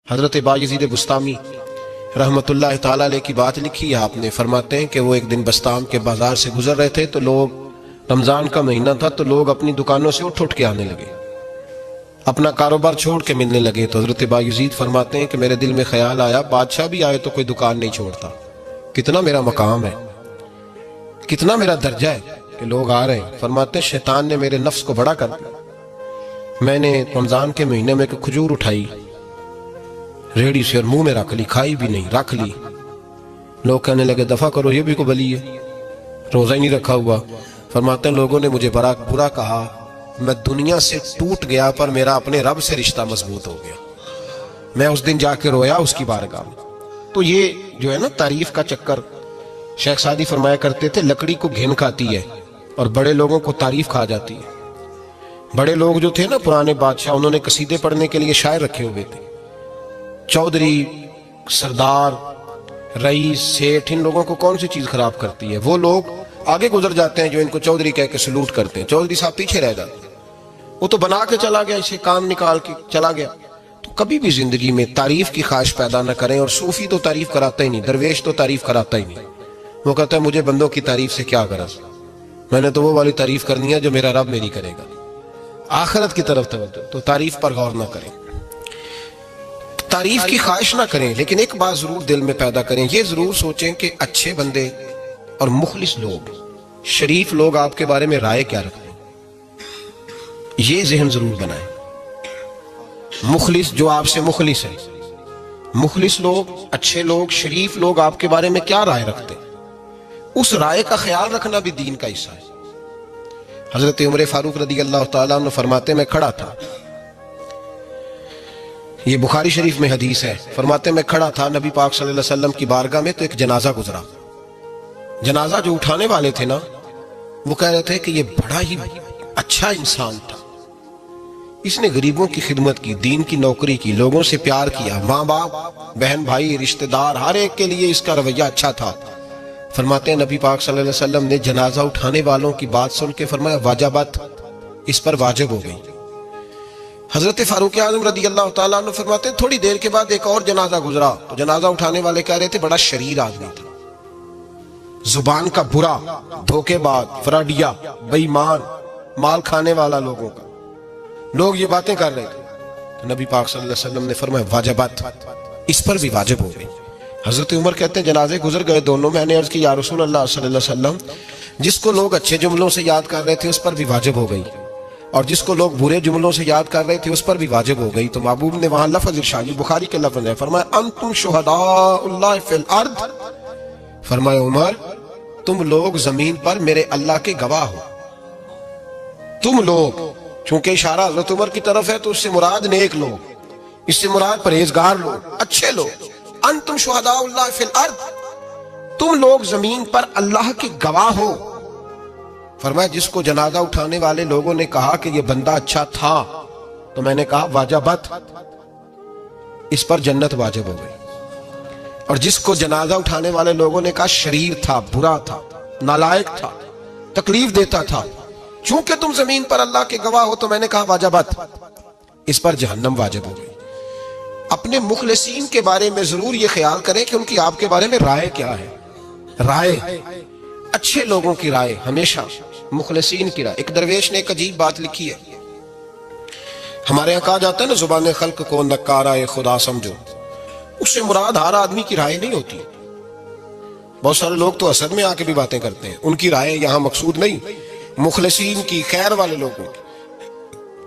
حضرت بايزيد بسطامی رحمتullah تعالی علیہ کی بات لکھی ہے آپ نے. فرماتے ہیں کہ وہ ایک دن بسطام کے بازار سے گزر رہے تھے تو لوگ، رمضان کا مہینہ تھا تو لوگ اپنی دکانوں سے اٹھ کے آنے لگے، اپنا کاروبار چھوڑ کے ملنے لگے. تو حضرت بايزيد فرماتے ہیں کہ میرے دل میں خیال آیا بادشاہ بھی آئے تو کوئی دکان نہیں چھوڑتا، کتنا میرا مقام ہے، کتنا میرا درجہ ہے کہ لوگ آ رہے ہیں. فرماتے ہیں شیطان نے میرے نفس کو بڑا کر دیا. میں نے رمضان کے مہینے میں ایک کھجور اٹھائی ریڑھی سے اور منہ میں رکھ لی، کھائی بھی نہیں، رکھ لی. لوگ کہنے لگے دفع کرو، یہ بھی کو بلی ہے، روزہ ہی نہیں رکھا ہوا. فرماتے ہیں لوگوں نے مجھے برا کہا، میں دنیا سے ٹوٹ گیا پر میرا اپنے رب سے رشتہ مضبوط ہو گیا. میں اس دن جا کے رویا اس کی بارگاہ میں. تو یہ جو ہے نا تعریف کا چکر، شیخ سعدی فرمایا کرتے تھے لکڑی کو گھن کھاتی ہے اور بڑے لوگوں کو تعریف کھا جاتی ہے. بڑے لوگ جو تھے نا پرانے بادشاہ، انہوں نے قصیدے پڑھنے کے لیے شاعر رکھے ہوئے تھے. چودھری، سردار، رئیس، سیٹھ، ان لوگوں کو کون سی چیز خراب کرتی ہے؟ وہ لوگ آگے گزر جاتے ہیں جو ان کو چودھری کہہ کے سلوٹ کرتے ہیں. چودھری صاحب پیچھے رہ جاتے ہیں، وہ تو بنا کے چلا گیا، اسے کام نکال کے چلا گیا. تو کبھی بھی زندگی میں تعریف کی خواہش پیدا نہ کریں. اور صوفی تو تعریف کراتا ہی نہیں، درویش تو تعریف کراتا ہی نہیں. وہ کہتا ہے مجھے بندوں کی تعریف سے کیا غرض، میں نے تو وہ والی تعریف کرنی ہے جو میرا رب میری کرے گا. آخرت کی طرف توجہ، تو تعریف پر غور نہ کریں، تعریف کی خواہش نہ کریں. لیکن ایک بات ضرور دل میں پیدا کریں، یہ ضرور سوچیں کہ اچھے بندے اور مخلص لوگ، شریف لوگ آپ کے بارے میں رائے کیا رکھتے ہیں. یہ ذہن ضرور بنائیں. مخلص جو آپ سے مخلص ہے، مخلص لوگ، اچھے لوگ، شریف لوگ آپ کے بارے میں کیا رائے رکھتے ہیں، اس رائے کا خیال رکھنا بھی دین کا حصہ ہے. حضرت عمر فاروق رضی اللہ تعالیٰ عنہ فرماتے میں کھڑا تھا، یہ بخاری شریف میں حدیث ہے. فرماتے میں کھڑا تھا نبی پاک صلی اللہ علیہ وسلم کی بارگاہ میں تو ایک جنازہ گزرا. جنازہ جو اٹھانے والے تھے نا، وہ کہہ رہے تھے کہ یہ بڑا ہی اچھا انسان تھا، اس نے غریبوں کی خدمت کی، دین کی نوکری کی، لوگوں سے پیار کیا، ماں باپ، بہن بھائی، رشتہ دار، ہر ایک کے لیے اس کا رویہ اچھا تھا. فرماتے ہیں نبی پاک صلی اللہ علیہ وسلم نے جنازہ اٹھانے والوں کی بات سن کے فرمایا واجبت، اس پر واجب ہو گئی. حضرت فاروق اعظم رضی اللہ تعالیٰ عنہ فرماتے ہیں تھوڑی دیر کے بعد ایک اور جنازہ گزرا تو جنازہ اٹھانے والے کہہ رہے تھے بڑا شریر آدمی تھا، زبان کا برا، دھوکے باز، فراڈیا، بے ایمان، مال کھانے والا لوگوں کا. لوگ یہ باتیں کر رہے تھے تو نبی پاک صلی اللہ علیہ وسلم نے فرمایا واجبت، اس پر بھی واجب ہو گئی. حضرت عمر کہتے ہیں جنازے گزر گئے دونوں، میں نے عرض کی یا رسول اللہ صلی اللہ علیہ وسلم، جس کو لوگ اچھے جملوں سے یاد کر رہے تھے اس پر بھی واجب ہو گئی، اور جس کو لوگ برے جملوں سے یاد کر رہے تھے اس پر بھی واجب ہو گئی. تو محبوب نے وہاں لفظ ارشاد، بخاری کے لفظ ہے، فرمایا انتم شہداء اللہ فی الارض، فرمایا عمر تم لوگ زمین پر میرے اللہ کے گواہ ہو. تم لوگ، چونکہ اشارہ حضرت عمر کی طرف ہے تو اس سے مراد نیک لوگ، اس سے مراد پرہیزگار لوگ، اچھے لوگ. انتم شہداء اللہ فی الارض، تم لوگ زمین پر اللہ کے گواہ ہو. فرمایا جس کو جنازہ اٹھانے والے لوگوں نے کہا کہ یہ بندہ اچھا تھا تو میں نے کہا واجبت، اس پر جنت واجب ہو گئی. اور جس کو جنازہ اٹھانے والے لوگوں نے کہا شریر تھا، برا تھا، نالائق تھا، تکلیف دیتا تھا، چونکہ تم زمین پر اللہ کے گواہ ہو تو میں نے کہا واجبت، اس پر جہنم واجب ہو گئی. اپنے مخلصین کے بارے میں ضرور یہ خیال کریں کہ ان کی آپ کے بارے میں رائے کیا ہے. رائے، اچھے لوگوں کی رائے، ہمیشہ مخلصین کی رائے. ایک درویش نے ایک عجیب بات لکھی ہے، ہمارے یہاں کہا جاتا ہے نا زبان خلق کو نکارہ خدا سمجھو، اس سے مراد ہر آدمی کی رائے نہیں ہوتی. بہت سارے لوگ تو حسد میں آ کے بھی باتیں کرتے ہیں، ان کی رائے یہاں مقصود نہیں، مخلصین کی، خیر والے لوگوں کی.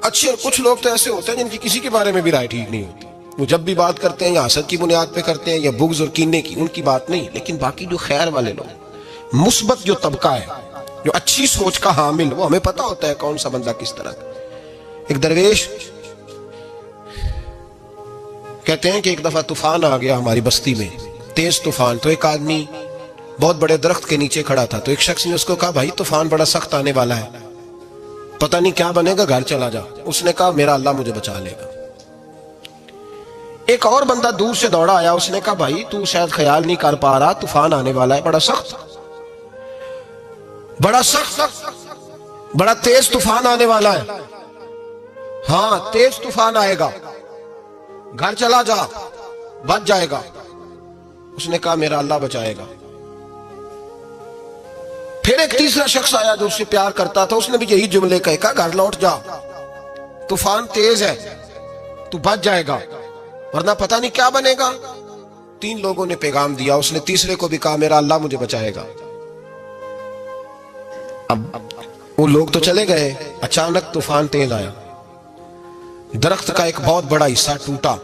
اچھے کچھ لوگ تو ایسے ہوتے ہیں جن کی کسی کے بارے میں بھی رائے ٹھیک نہیں ہوتی، وہ جب بھی بات کرتے ہیں یا حسد کی بنیاد پہ کرتے ہیں یا بغض اور کینے کی، ان کی بات نہیں. لیکن باقی جو خیر والے لوگ، مثبت جو طبقہ ہے، جو اچھی سوچ کا حامل، وہ ہمیں پتہ ہوتا ہے کون سا بندہ کس طرح کا. ایک درویش کہتے ہیں کہ ایک دفعہ طوفان آ گیا ہماری بستی میں، تیز طوفان. تو ایک آدمی بہت بڑے درخت کے نیچے کھڑا تھا، تو ایک شخص نے اس کو کہا بھائی طوفان بڑا سخت آنے والا ہے، پتہ نہیں کیا بنے گا، گھر چلا جا. اس نے کہا میرا اللہ مجھے بچا لے گا. ایک اور بندہ دور سے دوڑا آیا، اس نے کہا بھائی تو شاید خیال نہیں کر پا رہا، طوفان آنے والا ہے، بڑا سخت، بڑا سخت، بڑا تیز طوفان آنے والا ہے. ہاں تیز طوفان آئے گا. گھر چلا جا بچ جائے گا۔ اس نے کہا میرا اللہ بچائے گا۔ پھر ایک تیسرا شخص آیا جو اس سے پیار کرتا تھا، اس نے بھی یہی جملے کہے، کہا گھر لوٹ جا، طوفان تیز ہے، تو بچ جائے گا ورنہ پتہ نہیں کیا بنے گا۔ 3 لوگوں نے پیغام دیا، اس نے تیسرے کو بھی کہا میرا اللہ مجھے بچائے گا۔ اب وہ لوگ تو چلے گئے، اچانک طوفان تیز آیا، درخت کا ایک بہت بڑا حصہ ٹوٹا،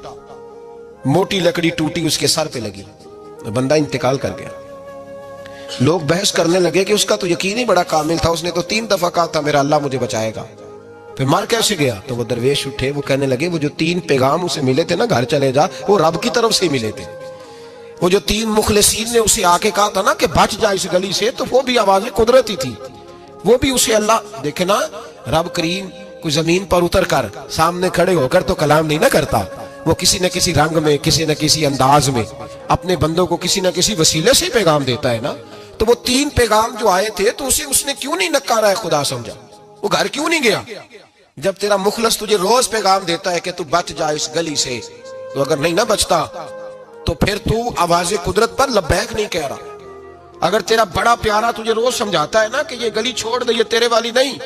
موٹی لکڑی ٹوٹی، اس کے سر پہ لگی، بندہ انتقال کر گیا۔ لوگ بحث کرنے لگے کہ اس کا تو یقین ہی بڑا کامل تھا، اس نے تو 3 دفعہ کہا تھا میرا اللہ مجھے بچائے گا، پھر مر کیسے گیا؟ تو وہ درویش اٹھے، وہ کہنے لگے وہ جو 3 پیغام اسے ملے تھے نا گھر چلے جا، وہ رب کی طرف سے ملے تھے۔ وہ جو 3 مخلصین نے اسے آ کے کہا تھا نا کہ بچ جا اس گلی سے، تو وہ بھی آواز قدرتی تھی، وہ بھی اسے اللہ دیکھے نا، رب کریم کوئی زمین پر اتر کر سامنے کھڑے ہو کر تو کلام نہیں نہ کرتا، وہ کسی نہ کسی رنگ میں، کسی نہ کسی انداز میں اپنے بندوں کو کسی نہ کسی وسیلے سے پیغام دیتا ہے نا۔ تو وہ 3 پیغام جو آئے تھے تو اسے اس نے کیوں نہیں نکارا ہے خدا سمجھا، وہ گھر کیوں نہیں گیا؟ جب تیرا مخلص تجھے روز پیغام دیتا ہے کہ تو بچ جا اس گلی سے، تو اگر نہیں نہ بچتا تو پھر تو آواز قدرت پر لبیک نہیں کہہ رہا۔ اگر تیرا بڑا پیارا تجھے روز سمجھاتا ہے نا کہ یہ گلی چھوڑ دے، یہ تیرے والی نہیں،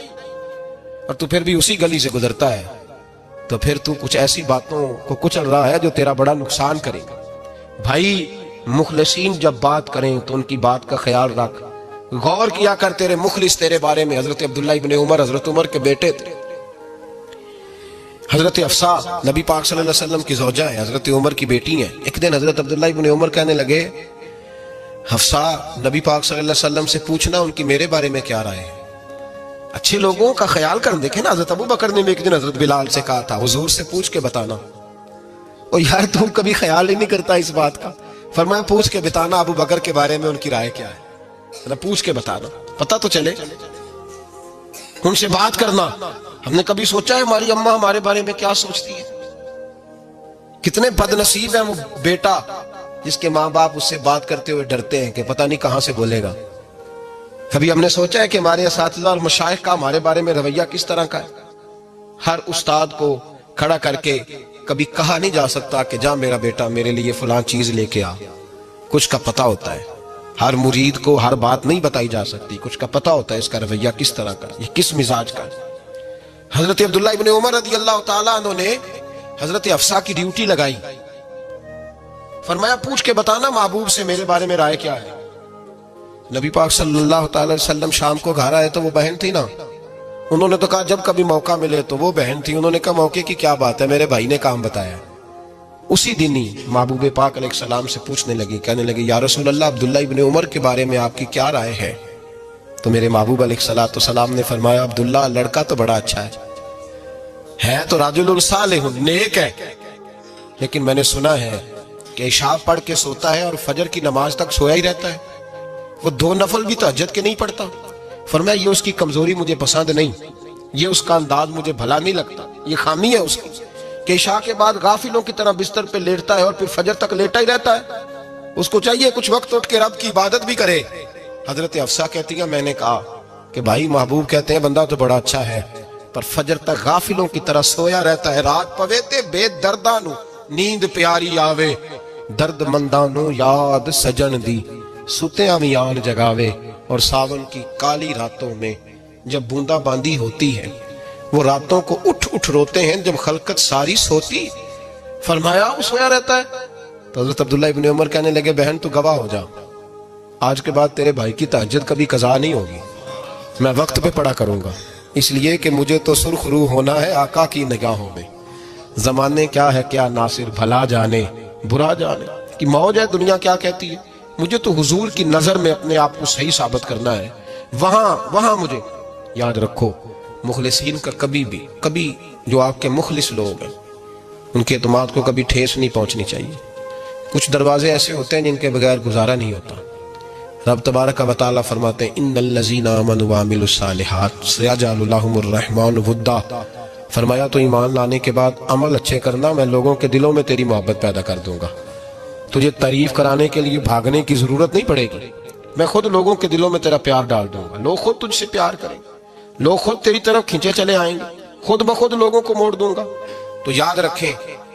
اور تو پھر بھی اسی گلی سے گزرتا ہے، تو پھر تو کچھ ایسی باتوں کو کچل رہا ہے جو تیرا بڑا نقصان کرے گا۔ بھائی مخلصین جب بات کریں تو ان کی بات کا خیال رکھ، غور کیا کر، تیرے مخلص تیرے بارے میں حضرت عبداللہ ابن عمر، حضرت عمر کے بیٹے تھے، حضرت حفصہ نبی پاک صلی اللہ علیہ وسلم کی زوجہ ہے، حضرت عمر کی بیٹی ہیں۔ ایک دن حضرت عبداللہ ابن عمر کہنے لگے حفصہ نبی پاک صلی اللہ علیہ وسلم سے پوچھنا ان کی میرے بارے میں کیا رائے ہے، اچھے لوگوں کا خیال کر۔ دیکھیں نا حضرت ابو بکر نے بھی ایک دن حضرت بلال سے کہا تھا حضور سے پوچھ کے بتانا، اور یار تم کبھی خیال ہی نہیں کرتا اس بات کا۔ فرمایا پوچھ کے بتانا ابو بکر کے بارے میں ان کی رائے کیا ہے، پوچھ کے بتانا، پتہ تو چلے، ان سے بات کرنا۔ ہم نے کبھی سوچا ہے ہماری اماں ہمارے بارے میں کیا سوچتی ہے؟ کتنے بد نصیب ہیں وہ بیٹا جس کے ماں باپ اس سے بات کرتے ہوئے ڈرتے ہیں کہ پتہ نہیں کہاں سے بولے گا۔ کبھی ہم نے سوچا ہے کہ ہمارے اساتذہ اور مشائخ کا ہمارے بارے میں رویہ کس طرح کا ہے؟ ہر استاد کو کھڑا کر کے کبھی کہا نہیں جا سکتا کہ جا میرا بیٹا میرے لیے فلاں چیز لے کے آ، کچھ کا پتہ ہوتا ہے۔ ہر مرید کو ہر بات نہیں بتائی جا سکتی، کچھ کا پتہ ہوتا ہے اس کا رویہ کس طرح کا، یہ کس مزاج کا ہے۔ حضرت عبداللہ ابن عمر رضی اللہ تعالیٰ عنہ نے حضرت حفصہ کی ڈیوٹی لگائی، فرمایا پوچھ کے بتانا محبوب سے میرے بارے میں رائے کیا ہے۔ نبی پاک صلی اللہ تعالی وسلم شام کو گھر آئے تو وہ بہن تھی نا، انہوں نے تو کہا جب کبھی موقع ملے تو وہ بہن تھی، انہوں نے کہا موقع کی کیا بات ہے، میرے بھائی نے کام بتایا۔ اسی دن ہی محبوب پاک علیہ السلام سے پوچھنے لگی، کہنے لگی یا رسول اللہ عبداللہ ابن عمر کے بارے میں آپ کی کیا رائے ہے؟ تو میرے محبوب علیہ السلام نے فرمایا عبداللہ لڑکا تو بڑا اچھا ہے تو رجل صالح، نیک ہے، لیکن میں نے سنا ہے کہ عشاء پڑھ کے سوتا ہے اور فجر کی نماز تک سویا ہی رہتا ہے، وہ 2 نفل بھی تہجد کے نہیں پڑھتا۔ فرمایا یہ اس کی کمزوری مجھے پسند نہیں، یہ اس کا انداز مجھے بھلا نہیں لگتا، یہ خامی ہے اس کی کہ عشاء کے بعد غافلوں کی طرح بستر پہ لیٹتا ہے اور پھر فجر تک لیٹا ہی رہتا ہے، اس کو چاہیے کچھ وقت اٹھ کے رب کی عبادت بھی کرے۔ حضرت حفصہ کہتی ہے میں نے کہا کہ بھائی محبوب کہتے ہیں بندہ تو بڑا اچھا ہے پر فجر تک غافلوں کی طرح سویا رہتا ہے، رات پوے تے بے دردانو نیند پیاری آوے، درد مندانو یاد سجن دی ستیاں میان جگاوے۔ اور ساون کی کالی راتوں میں جب بوندا باندی ہوتی ہے وہ راتوں کو اٹھ اٹھ روتے ہیں جب خلقت ساری سوتی۔ فرمایا وہ سویا رہتا ہے؟ تو حضرت عبداللہ ابن عمر کہنے لگے بہن تو گواہ ہو جا، آج کے بعد تیرے بھائی کی تہجد کبھی قضا نہیں ہوگی، میں وقت پہ پڑھا کروں گا، اس لیے کہ مجھے تو سرخ روح ہونا ہے آقا کی نگاہوں میں۔ زمانے کیا ہے کیا ناصر، بھلا جانے برا جانے کی موج ہے دنیا کیا کہتی ہے، مجھے تو حضور کی نظر میں اپنے آپ کو صحیح ثابت کرنا ہے، وہاں مجھے یاد رکھو مخلصین کا کبھی جو آپ کے مخلص لوگ ہیں ان کے اعتماد کو کبھی ٹھیس نہیں پہنچنی چاہیے۔ کچھ دروازے ایسے ہوتے ہیں جن کے بغیر گزارا نہیں ہوتا۔ رب تبارک و تعالیٰ فرماتے ہیں ان الذین آمنوا وعملوا الصالحات سیجعل لهم الرحمن ودا، فرمایا تو ایمان لانے کے بعد عمل اچھے کرنا، میں لوگوں کے دلوں میں تیری محبت پیدا کر دوں گا، تجھے تعریف کرانے کے لیے بھاگنے کی ضرورت نہیں پڑے گی، میں خود لوگوں کے دلوں میں تیرا پیار ڈال دوں گا، لوگ خود تجھ سے پیار کریں گے، لوگ خود تیری طرف کھینچے چلے آئیں گے، خود بخود لوگوں کو موڑ دوں گا۔ تو یاد رکھیں